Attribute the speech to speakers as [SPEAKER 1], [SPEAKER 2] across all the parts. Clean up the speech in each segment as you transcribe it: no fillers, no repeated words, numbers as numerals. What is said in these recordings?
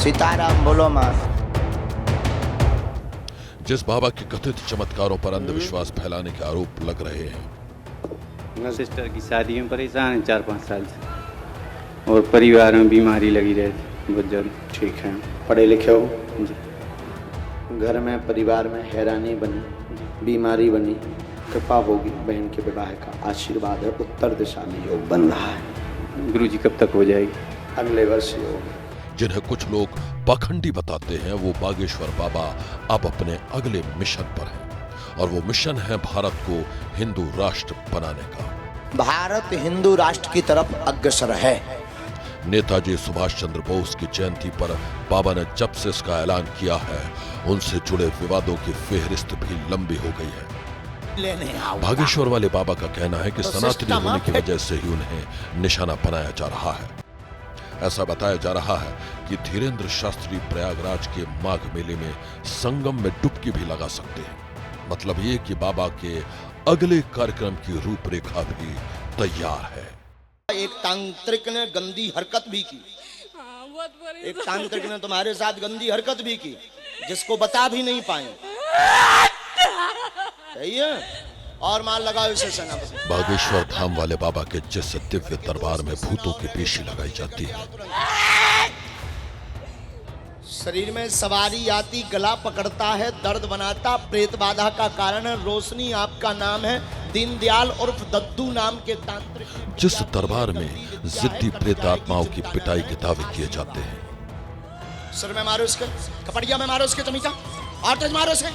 [SPEAKER 1] सीताराम बोलो माँ।
[SPEAKER 2] जिस बाबा के कथित चमत्कारों पर अंधविश्वास फैलाने के आरोप लग रहे हैं,
[SPEAKER 3] सिस्टर की शादी में परेशान है 4-5 साल से, और परिवार में बीमारी लगी रहती बहुत ज़्यादा।
[SPEAKER 1] ठीक है, पढ़े लिखे हो, घर में परिवार में हैरानी बनी, बीमारी बनी, कृपा होगी, बहन के विवाह का आशीर्वाद है, उत्तर दिशा में योग बन रहा है।
[SPEAKER 3] गुरुजी कब तक हो जाएगी?
[SPEAKER 1] अगले वर्ष योग।
[SPEAKER 2] जिन्हें कुछ लोग पाखंडी बताते हैं, वो बागेश्वर बाबा अब अपने अगले मिशन पर हैं, और वो मिशन है भारत को हिंदू राष्ट्र बनाने का।
[SPEAKER 1] भारत हिंदू राष्ट्र की तरफ अग्रसर है।
[SPEAKER 2] नेताजी सुभाष चंद्र बोस की जयंती पर बाबा ने जब से इसका ऐलान किया है, उनसे जुड़े विवादों की फेहरिस्त भी लंबी हो गई है। बागेश्वर वाले बाबा का कहना है कि सनातनी होने की वजह से ही उन्हें निशाना बनाया जा रहा है। ऐसा बताया जा रहा है कि धीरेन्द्र शास्त्री प्रयागराज के माघ मेले में संगम में डुबकी भी लगा सकते हैं। मतलब ये कि बाबा के अगले कार्यक्रम की रूपरेखा भी तैयार है।
[SPEAKER 1] एक तांत्रिक ने गंदी हरकत भी की, एक तांत्रिक ने तुम्हारे साथ गंदी हरकत भी की, जिसको बता भी नहीं पाए। सही है, और मार लगाओ इसे सेनापति।
[SPEAKER 2] बागेश्वर धाम वाले बाबा के जिस दिव्य दरबार में भूतों की पेशी लगाई जाती है,
[SPEAKER 1] शरीर में सवारी आती, गला पकड़ता है, दर्द बनाता, प्रेत बाधा का कारण है। रोशनी आपका नाम है, दीनदयाल उर्फ दद्दू नाम के तांत्रिक।
[SPEAKER 2] जिस दरबार में जिद्दी प्रेत आत्माओं की पिटाई के दावे किए जाते हैं।
[SPEAKER 1] सिर में मारो इसके, कपड़िया में मारो इसके चमीचा, और तेज मारो इसे,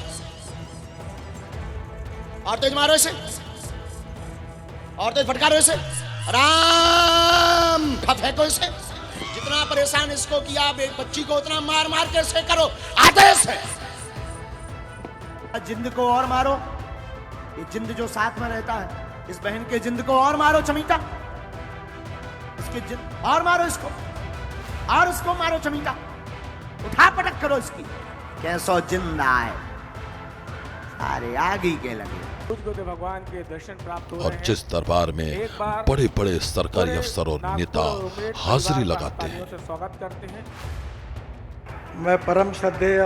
[SPEAKER 1] और तेज मारो इसे, और तेज फटकारो इसे, राम फेंको इसे। जितना परेशान इसको किया बच्ची को, उतना मार मार के इसे करो, आदेश है। जिंद को और मारो, ये जिंद जो साथ में रहता है, इस बहन के जिंद को और मारो चमीटा, इसके जिंद और मारो इसको, और इसको मारो चमीटा, उठा पटक करो इसकी, कैसो जिंदा है, सारे आग ही के लगे।
[SPEAKER 4] भगवान के दर्शन प्राप्त हो रहे
[SPEAKER 2] और
[SPEAKER 4] हैं।
[SPEAKER 2] जिस दरबार में बड़े बड़े सरकारी अफसर और नेता हाजिरी लगाते हैं,
[SPEAKER 4] स्वागत करते हैं।
[SPEAKER 5] मैं परम श्रद्धेय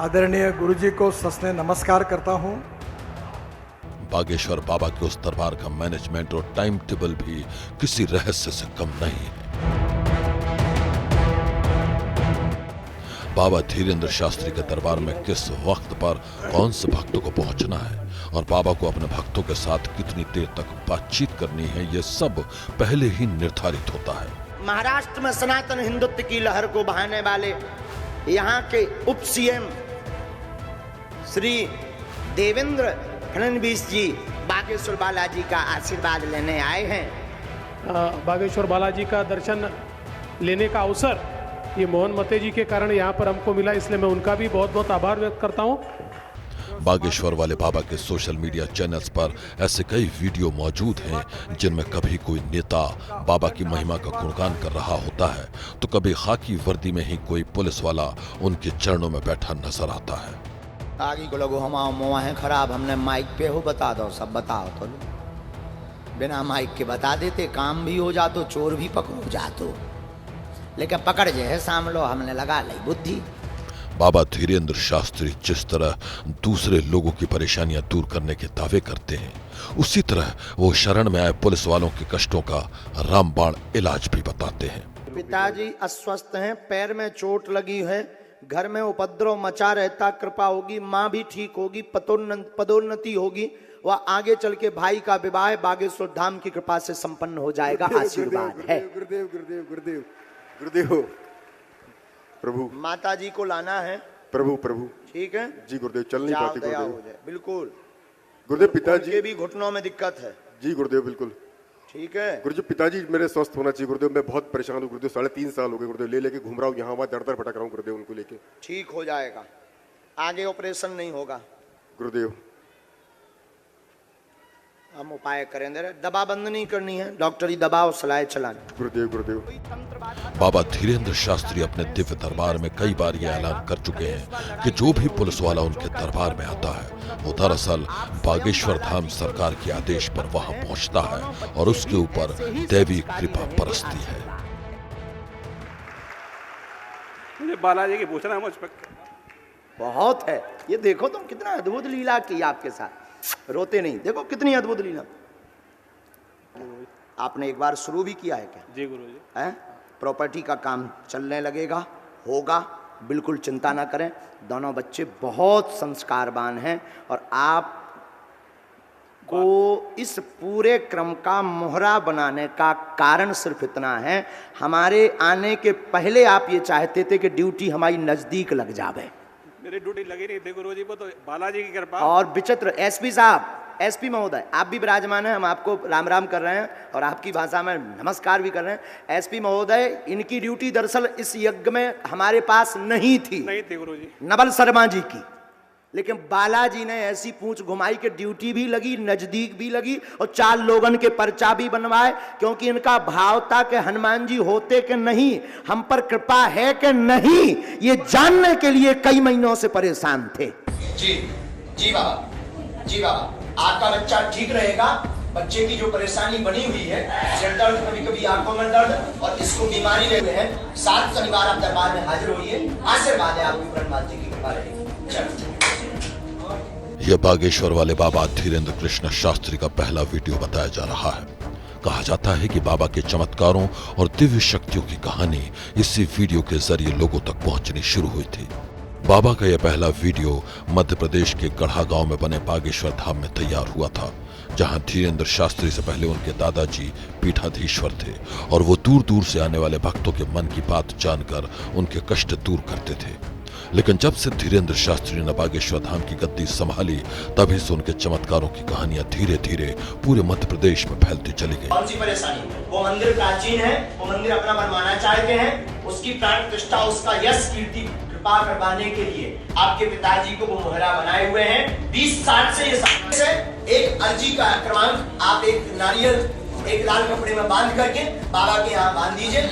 [SPEAKER 5] आदरणीय गुरुजी को सस्ने नमस्कार करता हूं।
[SPEAKER 2] बागेश्वर बाबा के उस दरबार का मैनेजमेंट और टाइम टेबल भी किसी रहस्य से कम नहीं है। बाबा धीरेन्द्र शास्त्री के दरबार में किस वक्त पर कौन से भक्तों को पहुंचना है, और बाबा को अपने भक्तों के साथ कितनी देर तक बातचीत करनी है, ये सब पहले ही निर्धारित होता है।
[SPEAKER 1] महाराष्ट्र में सनातन हिंदुत्व की लहर को बहाने वाले यहाँ के उप सीएम श्री देवेंद्र फडणवीस जी बागेश्वर बालाजी का आशीर्वाद लेने आए हैं।
[SPEAKER 4] बागेश्वर बालाजी का दर्शन लेने का अवसर ये मोहन मते जी के कारण यहाँ पर हमको मिला, इसलिए मैं उनका भी बहुत बहुत आभार व्यक्त करता हूँ।
[SPEAKER 2] बागेश्वर वाले बाबा के सोशल मीडिया चैनल्स पर ऐसे कई वीडियो मौजूद हैं जिनमें कभी कोई नेता बाबा की महिमा का गुणगान कर रहा होता है, तो कभी खाकी वर्दी में ही कोई पुलिस वाला उनके चरणों में बैठा नजर आता है।
[SPEAKER 1] आगे को लोगों हम मुआ है खराब, हमने माइक पे हो बता दो, सब बताओ तो बिना माइक के बता देते, काम भी हो जातो, चोर भी पकड़ो जातो, लेकिन पकड़ जे है सामलो, हमने लगा ली बुद्धि।
[SPEAKER 2] बाबा धीरेन्द्र शास्त्री जिस तरह दूसरे लोगों की परेशानियां दूर करने के दावे करते हैं, उसी तरह वो शरण में आए पुलिस वालों के कष्टों का रामबाण इलाज भी बताते हैं।
[SPEAKER 1] पिताजी अस्वस्थ हैं, पैर में चोट लगी है, घर में उपद्रव मचा रहता, कृपा होगी, माँ भी ठीक होगी, पदोन्नति होगी, वह आगे चल के भाई का विवाह बागेश्वर धाम की कृपा से संपन्न हो जाएगा। आशीर्वाद है।
[SPEAKER 6] गुरुदेव गुरुदेव गुरुदेव गुरुदेव प्रभु,
[SPEAKER 1] माता जी को लाना है।
[SPEAKER 6] प्रभु प्रभु
[SPEAKER 1] ठीक है
[SPEAKER 6] जी गुरुदेव, चल नहीं पाती
[SPEAKER 1] दया हो
[SPEAKER 6] गुरुदेव।
[SPEAKER 1] जाए, बिल्कुल।
[SPEAKER 6] गुरुदेव पिताजी
[SPEAKER 1] उनके भी घुटनों में दिक्कत है।
[SPEAKER 6] जी गुरुदेव बिल्कुल
[SPEAKER 1] ठीक है
[SPEAKER 6] गुरुजी, पिताजी मेरे स्वस्थ होना चाहिए गुरुदेव। मैं बहुत परेशान हूँ गुरुदेव, 3.5 साल हो गए गुरुदेव, ले लेके घूम रहा हूँ, यहाँ वहाँ दर दर भटक रहा हूँ गुरुदेव उनको लेके।
[SPEAKER 1] ठीक हो जाएगा, आगे ऑपरेशन नहीं होगा
[SPEAKER 6] गुरुदेव।
[SPEAKER 1] हम उपाय करेंगे, दवा बंद नहीं करनी है, डॉक्टरी दवा और सलाह चलानी।
[SPEAKER 6] गुरुदेव गुरुदेव
[SPEAKER 2] बाबा धीरेन्द्र शास्त्री अपने दिव्य दरबार में कई बार यह ऐलान कर चुके हैं कि जो भी पुलिस वाला उनके दरबार में आता है वो दरअसल बागेश्वर धाम सरकार के आदेश पर वहां पहुंचता है और उसके ऊपर दैवी कृपा बरसती है।
[SPEAKER 7] मुझे बालाजी की पूछना है मुझ पर।
[SPEAKER 1] बहुत है, ये देखो तुम कितना अद्भुत लीला की आपके साथ, रोते नहीं, देखो कितनी अद्भुत लीला। आपने एक बार शुरू भी किया है क्या?
[SPEAKER 7] जी गुरुजी।
[SPEAKER 1] है, प्रॉपर्टी का काम चलने लगेगा, होगा, बिल्कुल चिंता ना करें। दोनों बच्चे बहुत संस्कारवान हैं और आप को इस पूरे क्रम का मोहरा बनाने का कारण सिर्फ इतना है, हमारे आने के पहले आप ये चाहते थे कि ड्यूटी हमारी नजदीक लग जावे।
[SPEAKER 7] मेरी ड्यूटी लगी नहीं थी गुरुजी को, तो बालाजी की कृपा।
[SPEAKER 1] और विचित्र एसपी साहब, एसपी महोदय आप भी विराजमान हैं, हम आपको राम राम कर रहे हैं और आपकी भाषा में नमस्कार भी कर रहे हैं। एसपी महोदय, इनकी ड्यूटी दरअसल इस यज्ञ में हमारे पास नहीं थी
[SPEAKER 7] गुरुजी,
[SPEAKER 1] नवल शर्मा जी की, लेकिन बालाजी ने ऐसी पूंछ घुमाई कि ड्यूटी भी लगी, नजदीक भी लगी और 4 लोगन के पर्चा भी बनवाए, क्योंकि इनका भाव था कि हनुमान जी होते कि नहीं, हम पर कृपा है कि नहीं, ये जानने के लिए कई महीनों से परेशान थे। जी जी बाबा, जी बाबा, आपका बच्चा ठीक रहेगा। बच्चे की जो परेशानी बनी हुई है, सिर दर्द, कभी कभी आंखों में दर्द और इसको बीमारी ले हुए हैं, 7 शनिवार आप दरबार में हाजिर होइए, आशीर्वाद है आपकी ब्रह्मा जी की कृपा रहेगी। चलो।
[SPEAKER 2] यह बागेश्वर वाले बाबा धीरेन्द्र कृष्ण शास्त्री का पहला वीडियो बताया जा रहा है। कहा जाता है कि बाबा के चमत्कारों और दिव्य शक्तियों की कहानी इसी वीडियो के जरिए लोगों तक पहुंचनी शुरू हुई थी। बाबा का यह पहला वीडियो मध्य प्रदेश के गढ़ा गांव में बने बागेश्वर धाम में तैयार हुआ था, जहां धीरेन्द्र शास्त्री से पहले उनके दादाजी पीठाधीश्वर थे और वो दूर दूर से आने वाले भक्तों के मन की बात जानकर उनके कष्ट दूर करते थे। लेकिन जब से धीरेन्द्र शास्त्री ने बागेश्वर धाम की गद्दी संभाली, तभी से उनके चमत्कारों की कहानियां धीरे धीरे पूरे मध्य प्रदेश में फैलती चली गई।
[SPEAKER 1] कौन सी परेशानी? वो मंदिर प्राचीन है, वो मंदिर अपना बनवाना चाहते हैं, उसकी प्राण प्रतिष्ठा, उसका यश कीर्ति कृपा करवाने के लिए आपके पिताजी को वो मोहरा बनाए हुए हैं। 20 साल से ये सामने से एक अर्जी का क्रमांक आप एक नारियल एक लाल कपड़े में बांध करके बाबा के यहाँ बांध दीजिए।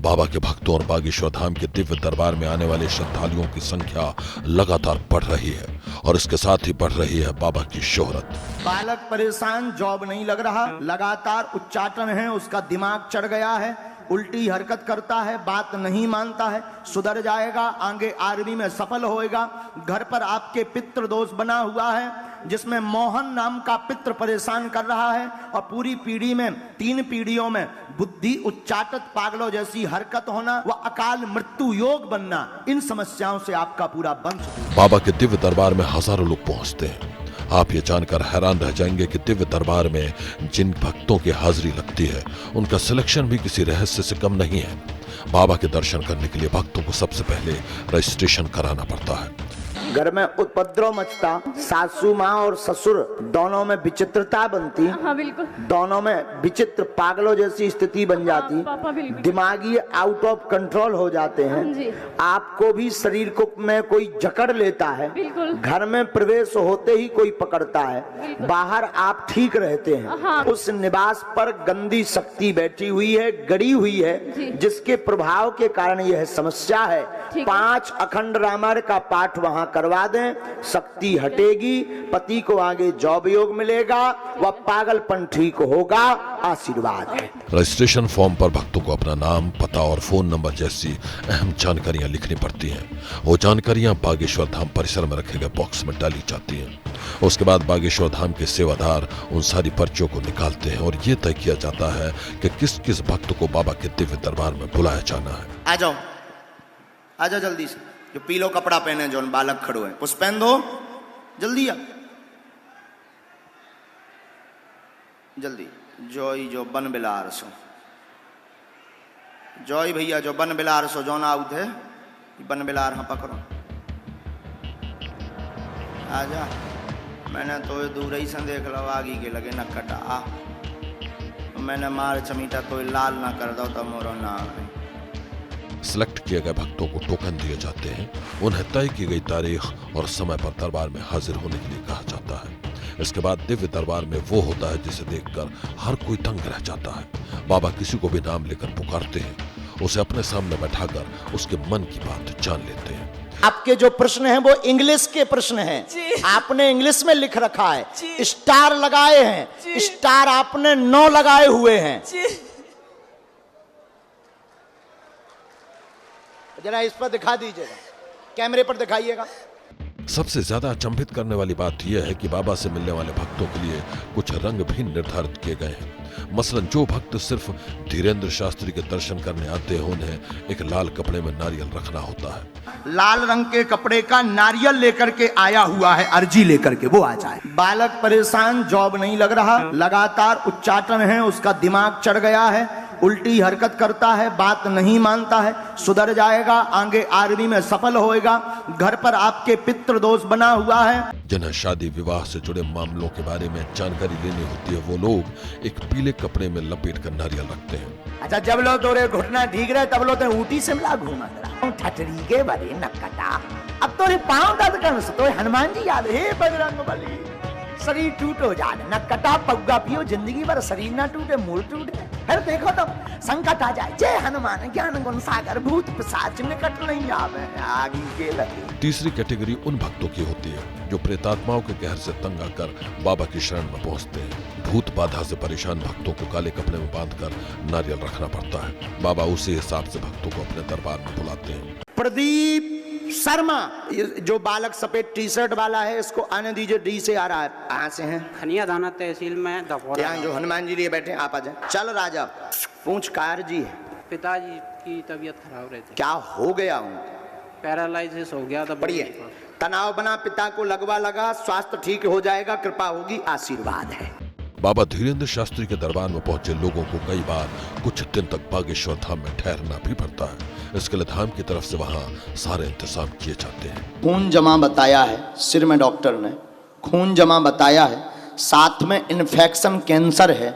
[SPEAKER 2] बाबा के भक्तों और बागेश्वर धाम के दिव्य दरबार में आने वाले श्रद्धालुओं की संख्या लगातार बढ़ रही है और इसके साथ ही बढ़ रही है बाबा की शोहरत।
[SPEAKER 1] बालक परेशान, जॉब नहीं लग रहा, लगातार उच्चाटन है, उसका दिमाग चढ़ गया है, उल्टी हरकत करता है, बात नहीं मानता है, सुधर जाएगा, आगे आर्मी में सफल होएगा। घर पर आपके पितृ दोष बना हुआ है, जिसमें मोहन नाम का पितृ परेशान कर रहा है और पूरी पीढ़ी में 3 पीढ़ियों में बुद्धि उच्चाटत पागलों जैसी हरकत होना व अकाल मृत्यु योग बनना, इन समस्याओं से आपका पूरा वंश।
[SPEAKER 2] बाबा के दिव्य दरबार में हजारों लोग पहुंचते हैं। आप ये जानकर हैरान रह जाएंगे कि दिव्य दरबार में जिन भक्तों की हाजिरी लगती है, उनका सिलेक्शन भी किसी रहस्य से कम नहीं है। बाबा के दर्शन करने के लिए भक्तों को सबसे पहले रजिस्ट्रेशन कराना पड़ता है।
[SPEAKER 1] घर में उपद्रव मचता, सासू माँ और ससुर दोनों में विचित्रता बनती।
[SPEAKER 8] हाँ बिल्कुल।
[SPEAKER 1] दोनों में विचित्र पागलों जैसी स्थिति बन जाती।
[SPEAKER 8] पापा बिल्कुल।
[SPEAKER 1] दिमागी आउट ऑफ कंट्रोल हो जाते हैं।
[SPEAKER 8] जी।
[SPEAKER 1] आपको भी शरीर को में कोई जकड़ लेता है।
[SPEAKER 8] बिल्कुल।
[SPEAKER 1] घर में प्रवेश होते ही कोई पकड़ता है। बाहर आप ठीक रहते हैं।
[SPEAKER 8] हाँ।
[SPEAKER 1] उस निवास पर गंदी शक्ति बैठी हुई है, गड़ी हुई है, जिसके प्रभाव के कारण यह समस्या है। 5 अखंड रामायण का पाठ वहां करवा दें, शक्ति हटेगी, पति को आगे जॉब योग मिलेगा, वह पागलपन ठीक होगा। आशीर्वाद है।
[SPEAKER 2] रजिस्ट्रेशन फॉर्म पर भक्तों को अपना नाम, पता और फोन नंबर जैसी अहम जानकारियां लिखनी पड़ती हैं। वो जानकारियां बागेश्वर धाम परिसर में रखे गए बॉक्स में डाली जाती हैं। उसके बाद बागेश्वर धाम के सेवादार उन सारी पर्चियों को निकालते हैं और ये तय किया जाता है कि किस किस भक्त को बाबा के दिव्य दरबार में बुलाया जाना है।
[SPEAKER 1] आ जाओ जल्दी से। जो पीलो कपड़ा पहने जो बालक खड़ो है, पुष्पेन दो, जल्दी आ जल्दी। जॉय जो बन बिलार सो, जॉय भैया जो बन बिलार सो जो ना आउट है, बन बिलार हाँ पकड़ो। आजा, मैंने तो दूर ही से देख लो, आगे के लगे न कटा, मैंने मार चमीटा तो लाल ना कर दो तो मोरो ना।
[SPEAKER 2] सिलेक्ट किए गए भक्तों को टोकन दिए जाते हैं। उन्हें तय की गई तारीख और समय पर दरबार में हाजिर होने के लिए कहा जाता है। इसके बाद दिव्य दरबार में वो होता है जिसे देखकर हर कोई दंग रह जाता है। बाबा किसी को भी नाम लेकर पुकारते हैं, उसे अपने सामने बैठाकर उसके मन की बात जान लेते हैं।
[SPEAKER 1] आपके जो प्रश्न हैं वो इंग्लिश के प्रश्न हैं। आपने इंग्लिश में लिख रखा है, स्टार लगाए हैं, स्टार आपने 9 लगाए हुए हैं। जरा इस पर दिखा दीजिएगा, कैमरे पर दिखाइएगा।
[SPEAKER 2] सबसे ज्यादा अचंभित करने वाली बात यह है कि बाबा से मिलने वाले भक्तों के लिए कुछ रंग भी निर्धारित किए गए हैं। मसलन जो भक्त सिर्फ धीरेन्द्र शास्त्री के दर्शन करने आते हैं उन्हें एक लाल कपड़े में नारियल रखना होता है।
[SPEAKER 1] लाल रंग के कपड़े का नारियल लेकर के आया हुआ है, अर्जी लेकर के वो आ जाए। बालक परेशान, जॉब नहीं लग रहा, लगातार उच्चाटन है, उसका दिमाग चढ़ गया है, उल्टी हरकत करता है, बात नहीं मानता है, सुधर जाएगा, आगे आर्मी में सफल होएगा। घर पर आपके पितृ दोष बना हुआ है।
[SPEAKER 2] जिन्हें शादी विवाह से जुड़े मामलों के बारे में जानकारी लेनी होती है वो लोग एक पीले कपड़े में लपेट कर नारियल रखते हैं।
[SPEAKER 1] अच्छा, जब लोग तोरे घुटना ठीक रहे तब लोग ऊटी शिमला घूमा ठटरी के बड़े नकटा। अब तोरे पांव दर्द कर तो हनुमान जी याद, हे बजरंग बली, शरीर टूट हो जाए, नकटा पग्गा पियो, जिंदगी भर शरीर ना टूटे, मूल टूटे। फिर देखो तो संकट आ जाए, जय हनुमान ज्ञान गुण सागर, भूत पिशाच निकट नहीं आवे, आगे के लगे।
[SPEAKER 2] तीसरी कैटेगरी उन भक्तों की होती है जो प्रेतात्माओं के कहर से तंग आकर बाबा की शरण में पहुंचते हैं। भूत बाधा से परेशान भक्तों को काले कपड़े में बांधकर नारियल रखना पड़ता है। बाबा उसी हिसाब से भक्तों को अपने दरबार में बुलाते हैं।
[SPEAKER 1] प्रदीप शर्मा, जो बालक सफेद टी शर्ट वाला है, इसको आने दीजिए। डी से आ रहा है। कहाँ से हैं?
[SPEAKER 3] खनिया दाना तहसील में
[SPEAKER 1] यहाँ जो हनुमान जी लिए बैठे, आप आ जाए। चल राजा, पूछ कार जी।
[SPEAKER 3] पिताजी की तबीयत खराब रहती,
[SPEAKER 1] क्या हो गया उनको?
[SPEAKER 3] पैरालाइसिस हो गया था।
[SPEAKER 1] बढ़िए, तनाव बना, पिता को लगवा लगा, स्वास्थ्य ठीक हो जाएगा, कृपा होगी, आशीर्वाद है।
[SPEAKER 2] बाबा धीरेन्द्र शास्त्री के दरबार में पहुंचे लोगों को कई बार कुछ दिन तक बागेश्वर धाम में ठहरना भी पड़ता है। इसके लिए धाम की तरफ से वहां सारे इंतजाम किए जाते हैं।
[SPEAKER 1] खून जमा बताया है, सिर में डॉक्टर ने खून जमा बताया है, साथ में इन्फेक्शन कैंसर है,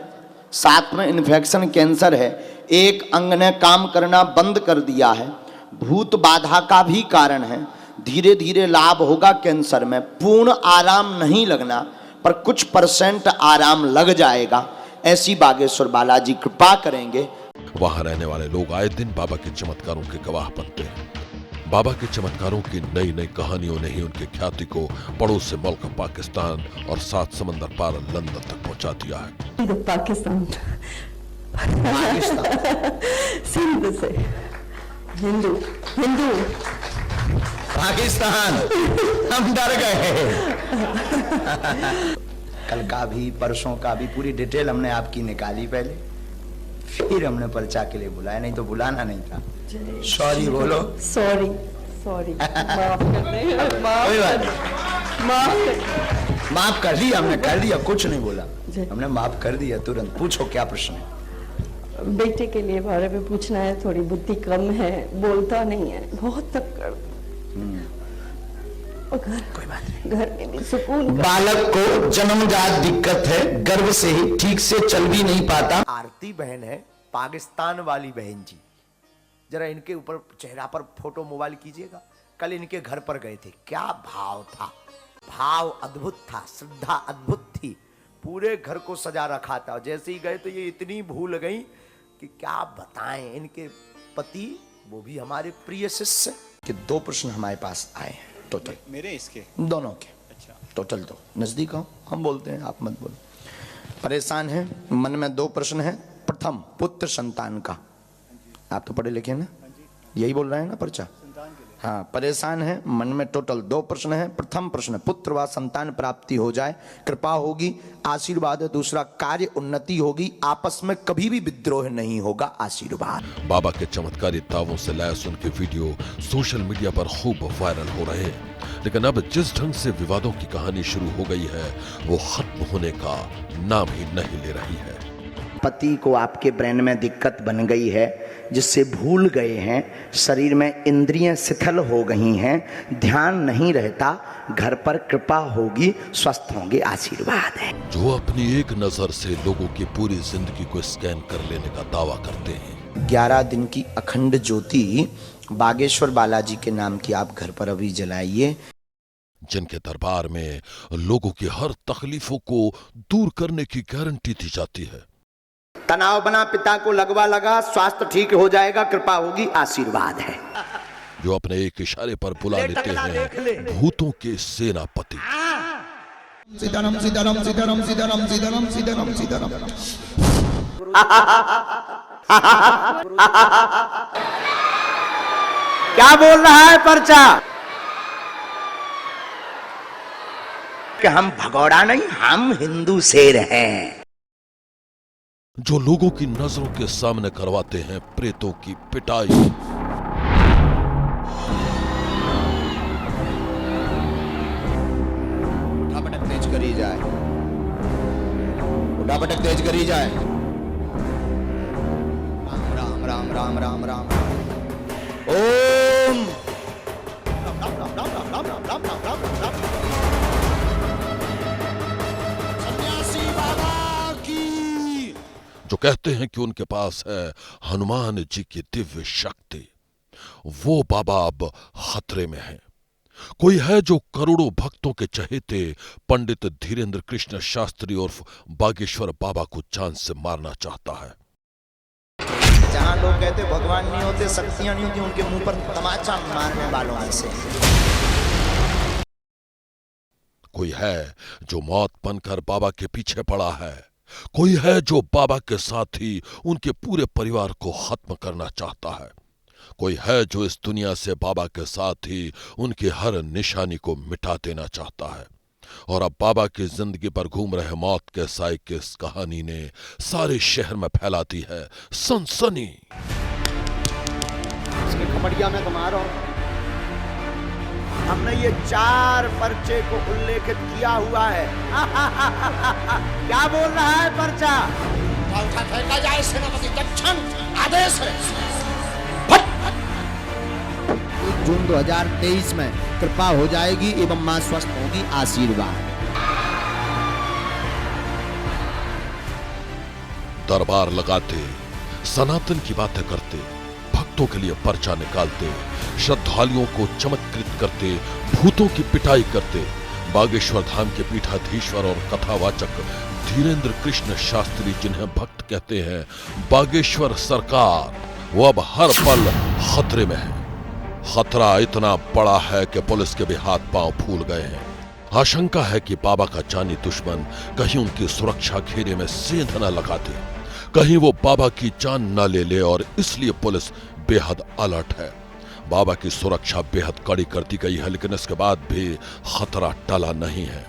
[SPEAKER 1] साथ में इन्फेक्शन कैंसर है, एक अंग ने काम करना बंद कर दिया है, भूत बाधा का भी कारण है, धीरे धीरे लाभ होगा कैंसर में, पूर्ण आराम नहीं लगना पर कुछ % आराम लग जाएगा, ऐसी बागेश्वर बालाजी कृपा करेंगे।
[SPEAKER 2] वहां रहने वाले लोग आए दिन बाबा के चमत्कारों के गवाह बनते हैं। बाबा के चमत्कारों की नई नई कहानियों ने ही उनकी ख्याति को पड़ोस मुल्क पाकिस्तान और 7 समंदर पार लंदन तक पहुंचा दिया है।
[SPEAKER 8] पाकिस्तान सिंध से हिंदू हिंदू
[SPEAKER 1] पाकिस्तान, हम डर गए। कल का भी, परसों का भी पूरी डिटेल हमने आपकी निकाली पहले, फिर हमने पर्चा के लिए बुलाया, नहीं तो बुलाना नहीं था। सॉरी बोलो।
[SPEAKER 8] सॉरी सॉरी, माफ कर दे,
[SPEAKER 1] कोई बात नहीं, माफ कर दिया हमने, कर दिया, कुछ नहीं बोला हमने, माफ कर दिया तुरंत। पूछो क्या प्रश्न है?
[SPEAKER 8] बेटे के लिए बारे में पूछना है, थोड़ी बुद्धि कम है, बोलता नहीं है, बहुत तक कर।
[SPEAKER 1] कोई बात नहीं,
[SPEAKER 8] घर में भी सुकून।
[SPEAKER 1] बालक को जन्मजात दिक्कत है, गर्भ से ही ठीक से चल भी नहीं पाता। आरती बहन है, पाकिस्तान वाली बहन जी, जरा इनके ऊपर चेहरा पर फोटो मोबाइल कीजिएगा। कल इनके घर पर गए थे, क्या भाव था, भाव अद्भुत था, श्रद्धा अद्भुत थी, पूरे घर को सजा रखा था। जैसे ही गए तो ये इतनी भूल गई कि क्या बताएं। इनके पति वो भी हमारे प्रिय शिष्य के 2 प्रश्न हमारे पास आए हैं टोटल,
[SPEAKER 7] मेरे इसके
[SPEAKER 1] दोनों के। अच्छा, टोटल 2। नजदीक आओ, हम बोलते हैं, आप मत बोलो। परेशान है, मन में 2 प्रश्न है। प्रथम, पुत्र संतान का। आप तो पढ़े लिखे हैं ना, यही बोल रहे हैं ना पर्चा? हाँ, परेशान है, मन में टोटल 2 प्रश्न है। प्रथम प्रश्न, पुत्र व संतान प्राप्ति हो जाए, कृपा होगी, आशीर्वाद है। दूसरा, कार्य उन्नति होगी, आपस में कभी भी विद्रोह नहीं होगा, आशीर्वाद।
[SPEAKER 2] बाबा के चमत्कारी दावों से लैस उनके वीडियो सोशल मीडिया पर खूब वायरल हो रहे हैं, लेकिन अब जिस ढंग से विवादों की कहानी शुरू हो गई है वो खत्म होने का नाम ही नहीं ले रही है।
[SPEAKER 1] पति को आपके ब्रेन में दिक्कत बन गई है, जिससे भूल गए हैं, शरीर में इंद्रियां शिथिल हो गई हैं, ध्यान नहीं रहता, घर पर कृपा होगी, स्वस्थ होंगे, आशीर्वाद है।
[SPEAKER 2] जो अपनी एक नजर से लोगों की पूरी जिंदगी को स्कैन कर लेने का दावा करते हैं।
[SPEAKER 1] 11 दिन की अखंड ज्योति बागेश्वर बालाजी के नाम की आप घर पर अभी जलाइए।
[SPEAKER 2] जिनके दरबार में लोगों की हर तकलीफों को दूर करने की गारंटी दी जाती है।
[SPEAKER 1] तनाव बना, पिता को लगवा लगा, स्वास्थ्य ठीक हो जाएगा, कृपा होगी, आशीर्वाद है।
[SPEAKER 2] जो अपने एक इशारे पर बुला लेते हैं भूतों के सेनापति।
[SPEAKER 9] सीताराम सीताराम सीताराम सीताराम सीताराम सीताराम सीताराम।
[SPEAKER 1] क्या बोल रहा है पर्चा? कि हम भगोड़ा नहीं, हम हिंदू शेर हैं।
[SPEAKER 2] जो लोगों की नजरों के सामने करवाते हैं प्रेतों की पिटाई।
[SPEAKER 9] उठापटक तेज करी जाए, उठापटक तेज करी जाए। राम राम राम राम राम राम। ओम सन्यासी बाबा की।
[SPEAKER 2] जो कहते हैं कि उनके पास है हनुमान जी की दिव्य शक्ति, वो बाबा अब खतरे में है। कोई है जो करोड़ों भक्तों के चहेते पंडित धीरेन्द्र कृष्ण शास्त्री उर्फ बागेश्वर बाबा को जान से मारना चाहता है।
[SPEAKER 9] जहां लोग कहते भगवान नहीं होते, शक्तियां नहीं होती, उनके मुंह पर तमाचा मारने वालों में से।
[SPEAKER 2] कोई है जो मौत बनकर बाबा के पीछे पड़ा है। कोई है जो बाबा के साथ ही उनके पूरे परिवार को खत्म करना चाहता है। कोई है जो इस दुनिया से बाबा के साथ ही उनकी हर निशानी को मिटा देना चाहता है। और अब बाबा की जिंदगी पर घूम रहे मौत के साए की इस कहानी ने सारे शहर में फैला दी है सनसनी।
[SPEAKER 1] इसके खपड़िया में तुम्हारा हमने ये 4 पर्चे को उल्लेखित किया हुआ है। क्या बोल रहा है पर्चा?
[SPEAKER 9] उठा फेंका जाए, सेनापति दक्षिण आदेश है। जून 2023 में कृपा हो जाएगी एवं मां स्वस्थ होगी, आशीर्वाद।
[SPEAKER 2] दरबार लगाते, सनातन की बातें करते, भक्तों के लिए पर्चा निकालते, श्रद्धालुओं को चमत्कृत करते, भूतों की पिटाई करते, बागेश्वर धाम के पीठाधीश्वर और कथावाचक धीरेन्द्र कृष्ण शास्त्री, जिन्हें भक्त कहते हैं बागेश्वर सरकार, वो अब हर पल खतरे में है। खतरा इतना बड़ा है कि पुलिस के भी हाथ पांव फूल गए हैं। आशंका है कि बाबा का जानी दुश्मन कहीं उनकी सुरक्षा घेरे में सेंध न लगा दे, कहीं वो बाबा की जान न ले ले, और इसलिए पुलिस बेहद अलर्ट है। बाबा की सुरक्षा बेहद कड़ी कर दी गई है, लेकिन इसके बाद भी खतरा टला नहीं है।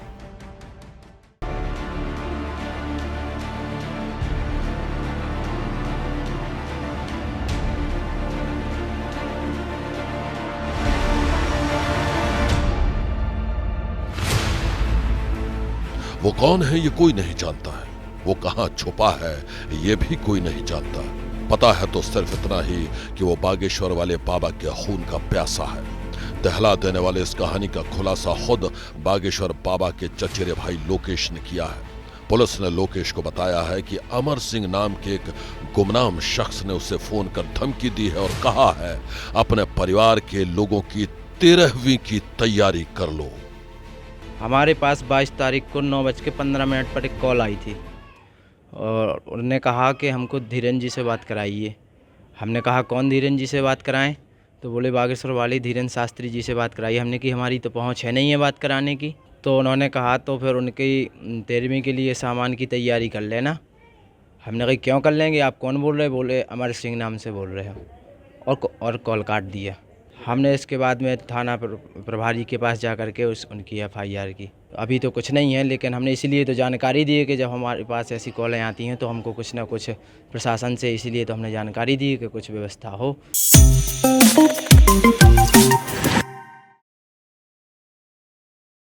[SPEAKER 2] वो कौन है ये कोई नहीं जानता है, वो कहां छुपा है ये भी कोई नहीं जानता। पता है तो सिर्फ इतना ही कि वो बागेश्वर वाले बाबा के खून का प्यासा है। दहला देने वाले इस कहानी का खुलासा खुद बागेश्वर बाबा के चचेरे भाई लोकेश ने किया है। पुलिस ने लोकेश को बताया है कि अमर सिंह नाम के एक गुमनाम शख्स ने उसे फोन कर धमकी दी है और कहा है अपने परिवार के लोगों की 13वीं की तैयारी कर लो।
[SPEAKER 10] हमारे पास 22 तारीख को 9:15 पर एक कॉल आई थी और उन्होंने कहा कि हमको धीरेन्द्र जी से बात कराइए। हमने कहा कौन धीरेन्द्र जी से बात कराएं? तो बोले बागेश्वर वाले धीरेन्द्र शास्त्री जी से बात कराइए। हमने की हमारी तो पहुंच है नहीं है बात कराने की। तो उन्होंने कहा तो फिर उनकी 13वीं के लिए सामान की तैयारी कर लेना। हमने कहा क्यों कर लेंगे, आप कौन बोल रहे? बोले अमर सिंह नाम से बोल रहे हो, और कॉल काट दिया। हमने इसके बाद में थाना प्रभारी के पास जा कर के उनकी FIR की। अभी तो कुछ नहीं है, लेकिन हमने इसीलिए तो जानकारी दी है कि जब हमारे पास ऐसी कॉलें आती हैं तो हमको कुछ ना कुछ प्रशासन से, इसीलिए तो हमने जानकारी दी कि कुछ व्यवस्था हो।